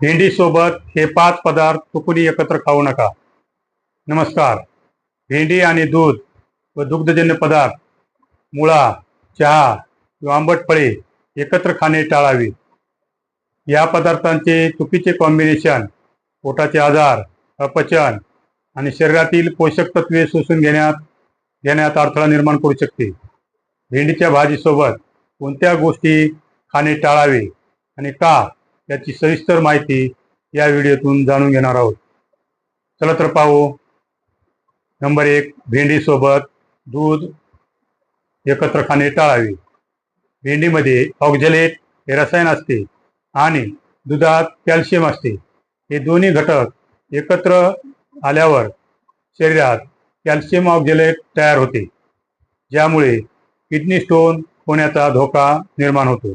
भेंडी सोबत हे 5 पदार्थ चुकूनही एकत्र खाऊ नका। नमस्कार। भेंडी आणि दूध व दुग्धजन्य पदार्थ, मुळा, चहा किंवा आंबट फळे एकत्र खाणे टाळावे। या पदार्थांचे चुकीचे कॉम्बिनेशन पोटाचे आजार, अपचन आणि शरीरातील पोषक तत्वे शोषून घेण्यात अडथळा निर्माण करू शकते। भेंडीच्या भाजीसोबत कोणत्या गोष्टी खाणे टाळावे आणि का, याची सविस्तर माहिती या व्हिडिओतून जाणून घेणार आहोत। चला तर पाहू। नंबर 1, भेंडी सोबत दूध एकत्र खाणे टाळावे। भेंडीमध्ये ऑक्झॅलेट हे रसायन असते आणि दुधात कॅल्शियम असते। हे दोन्ही घटक एकत्र आल्यावर शरीरात कॅल्शियम ऑक्झॅलेट तयार होते, ज्यामुळे किडनी स्टोन होण्याचा धोका निर्माण होतो।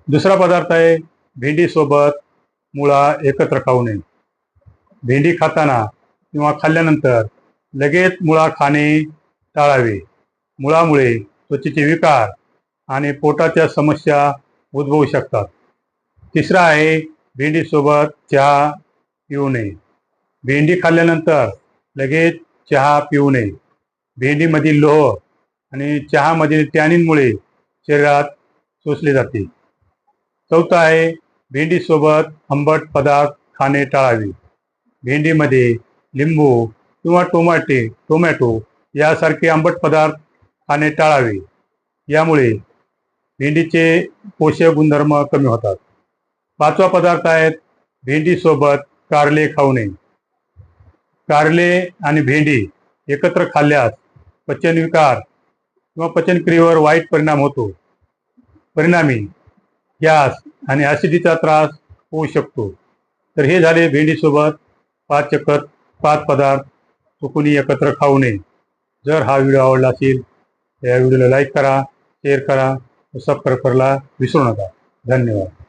दुसरा पदार्थ आहे भेंडी सोबत मुळा एकत्र खाऊ नये। भेंडी खाताना किंवा खाल्ल्यानंतर लगेच मुळा खाणे टाळावे। मुळामुळे त्वचेचे विकार आणि पोटाच्या समस्या उद्भवू शकतात। तिसरा आहे भेंडी सोबत चहा पिऊ नये। भेंडी खाल्ल्यानंतर लगेच चहा पिऊ नये। भेंडीमधील लोह आणि चहामधील टॅनिनमुळे शरीरात शोषले जाते। चौथा आहे भेंडी सोबत आंबट पदार्थ खाणे टाळावे। भेंडीमध्ये लिंबू किंवा टोमॅटो यासारखे आंबट पदार्थ खाणे टाळावे। यामुळे भेंडीचे पोषक गुणधर्म कमी होतात। पाचवा पदार्थ आहे भेंडी सोबत कारले खाऊ नये। कारले आणि भेंडी एकत्र खाल्ल्यास पचनविकार किंवा पचनक्रियेवर वाईट परिणाम होतो। परिणामी गॅस आणि ॲसिडिटीचा त्रास होऊ शकतो। तर हे झाले भेंडी सोबत 5 पदार्थ चुकूनही एकत्र खाऊ नये। जर हा व्हिडिओ आवडला असेल तर या व्हिडिओला लाईक करा, शेअर करा व सबस्क्राईब करायला विसरू नका। धन्यवाद।